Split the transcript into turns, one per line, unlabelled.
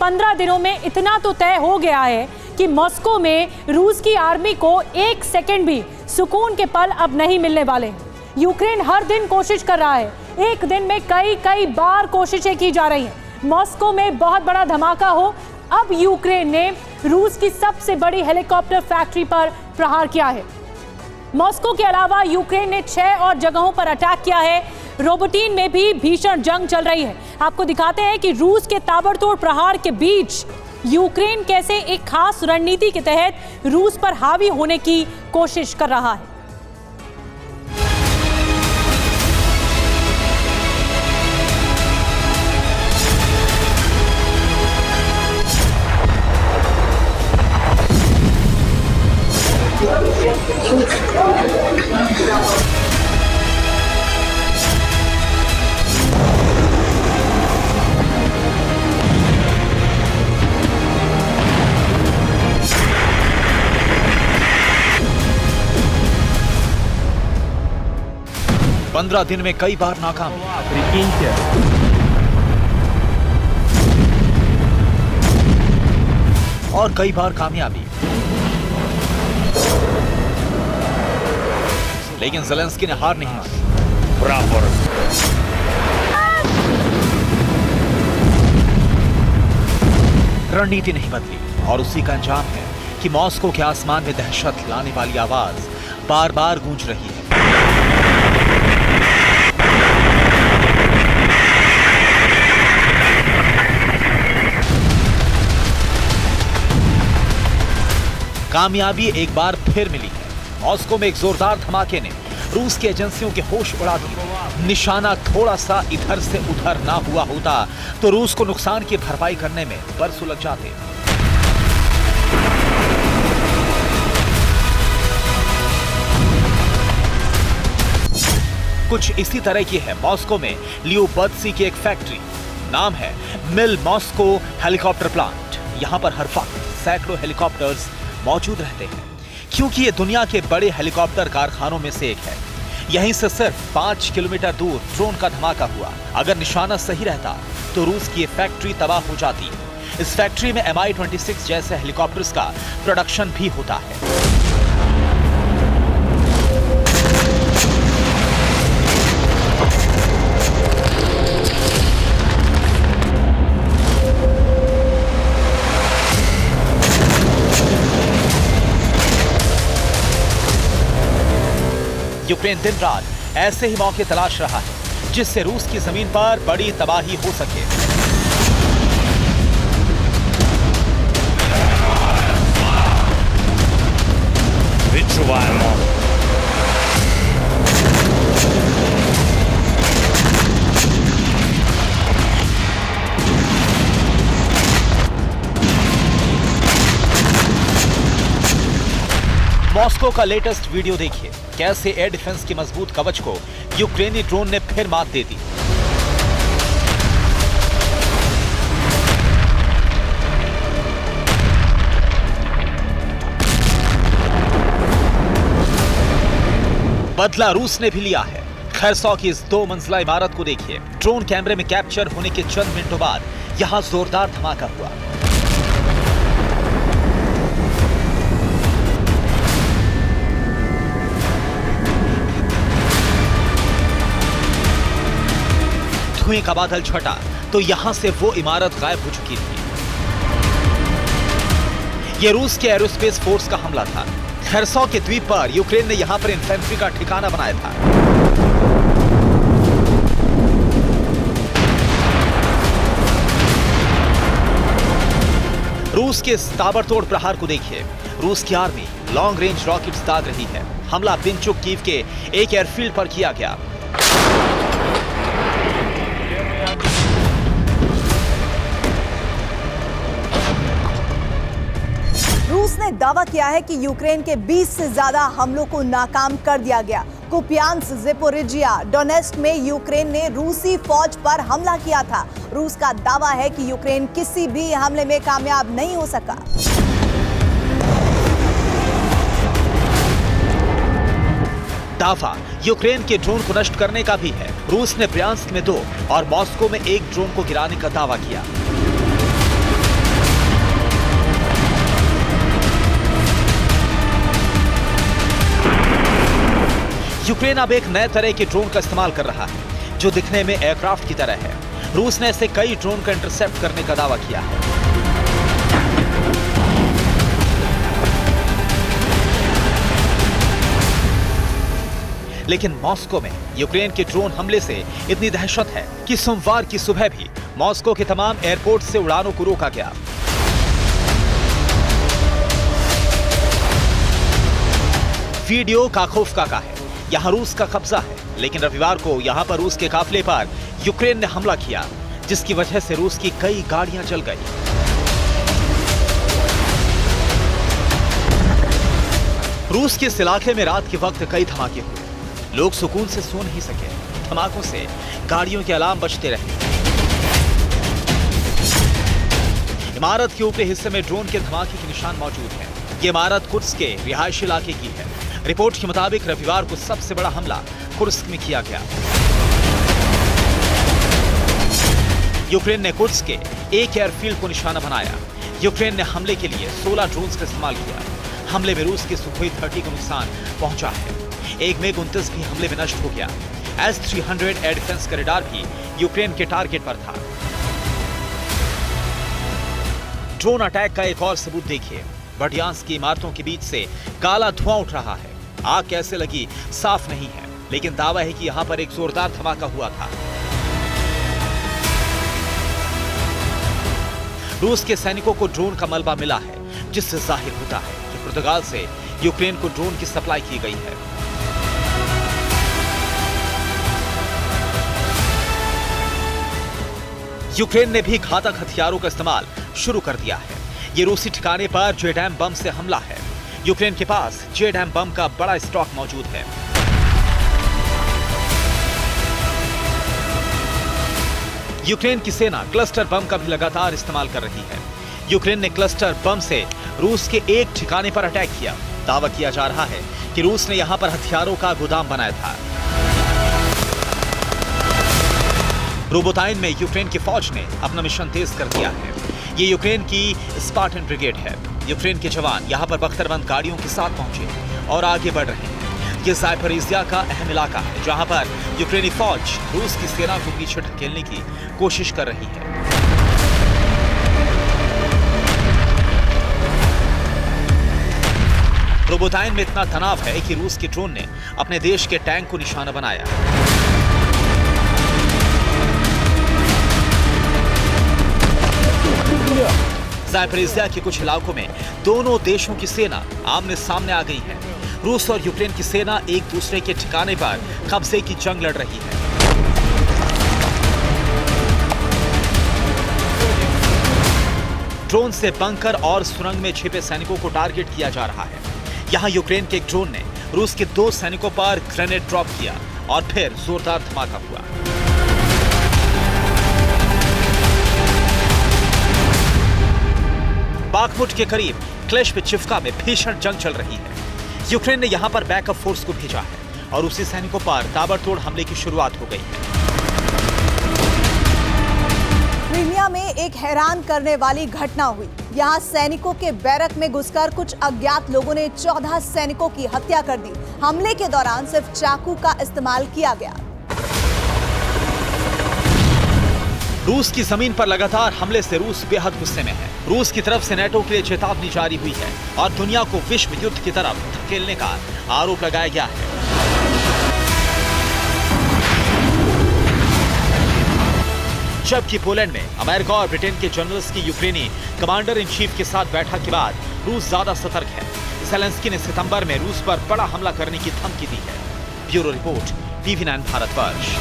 15 दिनों में इतना तो तय हो गया है कि मॉस्को में रूस की आर्मी को एक सेकंड भी सुकून के पल अब नहीं मिलने वाले। यूक्रेन हर दिन कोशिश कर रहा है, एक दिन में कई बार कोशिशें की जा रही हैं। मॉस्को में बहुत बड़ा धमाका हो। अब यूक्रेन ने रूस की सबसे बड़ी हेलीकॉप्टर फैक्ट्री पर प्रहार किया है। मॉस्को के अलावा यूक्रेन ने 6 और जगहों पर अटैक किया है। रोबोटिन में भी भीषण जंग चल रही है। आपको दिखाते हैं कि रूस के ताबड़तोड़ प्रहार के बीच यूक्रेन कैसे एक खास रणनीति के तहत रूस पर हावी होने की कोशिश कर रहा है।
पंद्रह दिन में कई बार नाकाम, और कई बार कामयाबी। लेकिन ज़ेलेंस्की ने हार नहीं मानी। रणनीति नहीं बदली और उसी का अंजाम है कि मॉस्को के आसमान में दहशत लाने वाली आवाज बार बार गूंज रही है। कामयाबी एक बार फिर मिली है। मॉस्को में एक जोरदार धमाके ने रूस की एजेंसियों के होश उड़ा दिए। निशाना थोड़ा सा इधर से उधर ना हुआ होता तो रूस को नुकसान की भरपाई करने में बरसों लग जाते। कुछ इसी तरह की है मॉस्को में लियोबर्त्सी की एक फैक्ट्री। नाम है मिल मॉस्को हेलीकॉप्टर प्लांट। यहां पर हर वक्त सैकड़ों हेलीकॉप्टर्स मौजूद रहते हैं क्योंकि ये दुनिया के बड़े हेलीकॉप्टर कारखानों में से एक है। यहीं से सिर्फ 5 किलोमीटर दूर ड्रोन का धमाका हुआ। अगर निशाना सही रहता तो रूस की ये फैक्ट्री तबाह हो जाती। इस फैक्ट्री में Mi-26 जैसे हेलीकॉप्टर्स का प्रोडक्शन भी होता है। यूक्रेन दिन रात ऐसे ही मौके तलाश रहा है जिससे रूस की जमीन पर बड़ी तबाही हो सके। मॉस्को का लेटेस्ट वीडियो देखिए, कैसे एयर डिफेंस की मजबूत कवच को यूक्रेनी ड्रोन ने फिर मात दे दी। बदला रूस ने भी लिया है। खैरसौ की इस 2 मंजिला इमारत को देखिए। ड्रोन कैमरे में कैप्चर होने के चंद मिनटों बाद यहां जोरदार धमाका हुआ। धुएं का बादल छटा तो यहां से वो इमारत गायब हो चुकी थी। यह रूस के एरोस्पेस फोर्स का हमला था। खैरसौ के द्वीप पर यूक्रेन ने यहां पर इन्फेंट्री का ठिकाना बनाया था। रूस के इस ताबड़तोड़ प्रहार को देखिए। रूस की आर्मी लॉन्ग रेंज रॉकेट्स दाग रही है। हमला पिंचुक कीव के एक एयरफील्ड पर किया गया।
रूस ने दावा किया है कि यूक्रेन के 20 से ज्यादा हमलों को नाकाम कर दिया गया। कुपियांस्क, ज़ेपोरिजिया, डोनेट्स्क में यूक्रेन ने रूसी फौज पर हमला किया था। रूस का दावा है कि यूक्रेन किसी भी हमले में कामयाब नहीं हो सका।
दावा यूक्रेन के ड्रोन को नष्ट करने का भी है। रूस ने ब्रियांस्क में 2 और मॉस्को में 1 ड्रोन को गिराने का दावा किया। यूक्रेन अब एक नए तरह के ड्रोन का इस्तेमाल कर रहा है जो दिखने में एयरक्राफ्ट की तरह है। रूस ने ऐसे कई ड्रोन का इंटरसेप्ट करने का दावा किया है। लेकिन मॉस्को में यूक्रेन के ड्रोन हमले से इतनी दहशत है कि सोमवार की सुबह भी मॉस्को के तमाम एयरपोर्ट से उड़ानों को रोका गया। वीडियो काखोव्का का है। यहां रूस का कब्जा है, लेकिन रविवार को यहां पर रूस के काफिले पर यूक्रेन ने हमला किया, जिसकी वजह से रूस की कई गाड़ियां जल गई। रूस के इस इलाके में रात के वक्त कई धमाके हुए। लोग सुकून से सो नहीं सके। धमाकों से गाड़ियों के अलार्म बजते रहे। इमारत के ऊपरी हिस्से में ड्रोन के धमाके के निशान मौजूद हैं। ये इमारत कुर्स्क के रिहायशी इलाके की है। रिपोर्ट के मुताबिक रविवार को सबसे बड़ा हमला कुर्स्क में किया गया। यूक्रेन ने कुर्स्क के एक एयरफील्ड को निशाना बनाया। यूक्रेन ने हमले के लिए 16 ड्रोन्स का इस्तेमाल किया। हमले में रूस के सुखोई 30 को नुकसान पहुंचा है। एक MiG-29 भी हमले में नष्ट हो गया। S-300 एयर डिफेंस कॉरिडोर भी यूक्रेन के टारगेट पर था। ड्रोन अटैक का एक और सबूत देखिए। बर्डियांस्क की इमारतों के बीच से काला धुआं उठ रहा है। आग कैसे लगी साफ नहीं है, लेकिन दावा है कि यहां पर एक जोरदार धमाका हुआ था। रूस के सैनिकों को ड्रोन का मलबा मिला है, जिससे जाहिर होता है कि पुर्तगाल से यूक्रेन को ड्रोन की सप्लाई की गई है। यूक्रेन ने भी घातक हथियारों का इस्तेमाल शुरू कर दिया है। ये रूसी ठिकाने पर जेडैम बम से हमला है। यूक्रेन के पास जेडैम बम का बड़ा स्टॉक मौजूद है। यूक्रेन की सेना क्लस्टर बम का भी लगातार इस्तेमाल कर रही है। यूक्रेन ने क्लस्टर बम से रूस के एक ठिकाने पर अटैक किया। दावा किया जा रहा है कि रूस ने यहां पर हथियारों का गोदाम बनाया था। रोबोटाइन में यूक्रेन की फौज ने अपना मिशन तेज कर दिया है। ये यूक्रेन की स्पार्टन ब्रिगेड है। यूक्रेन के जवान यहां पर बख्तरबंद गाड़ियों के साथ पहुंचे और आगे बढ़ रहे हैं। ये ज़ापोरिज़िया का अहम इलाका है, जहां पर यूक्रेनी फौज रूस की सेना को पीछे ढकेलने की कोशिश कर रही है। रोबोटाइन में इतना तनाव है कि रूस के ड्रोन ने अपने देश के टैंक को निशाना बनाया। ज़ापोरिज़िया के कुछ इलाकों में दोनों देशों की सेना आमने सामने आ गई है। रूस और यूक्रेन की सेना एक दूसरे के ठिकाने पर कब्जे की जंग लड़ रही है। ड्रोन से बंकर और सुरंग में छिपे सैनिकों को टारगेट किया जा रहा है। यहां यूक्रेन के एक ड्रोन ने रूस के 2 सैनिकों पर ग्रेनेड ड्रॉप किया और फिर जोरदार धमाका हुआ। बाखमुट के करीब क्लेशपिचिव्का में भीषण जंग चल रही है। यूक्रेन ने यहां पर बैकअप फोर्स को भेजा है और उसी सैनिकों पर ताबड़तोड़ हमले की शुरुआत हो गई है।
क्रीमिया में एक हैरान करने वाली घटना हुई। यहाँ सैनिकों के बैरक में घुसकर कुछ अज्ञात लोगों ने 14 सैनिकों की हत्या कर दी। हमले के दौरान सिर्फ चाकू का इस्तेमाल किया गया।
रूस की जमीन पर लगातार हमले से रूस बेहद गुस्से में है। रूस की तरफ से नेटो के लिए चेतावनी जारी हुई है और दुनिया को विश्व युद्ध की तरफ धकेलने का आरोप लगाया गया है। जबकि पोलैंड में अमेरिका और ब्रिटेन के जनरल्स की यूक्रेनी कमांडर इन चीफ के साथ बैठक के बाद रूस ज्यादा सतर्क है। ज़ेलेंस्की ने सितंबर में रूस पर बड़ा हमला करने की धमकी दी है। Bureau report, TV9 Bharatvarsh.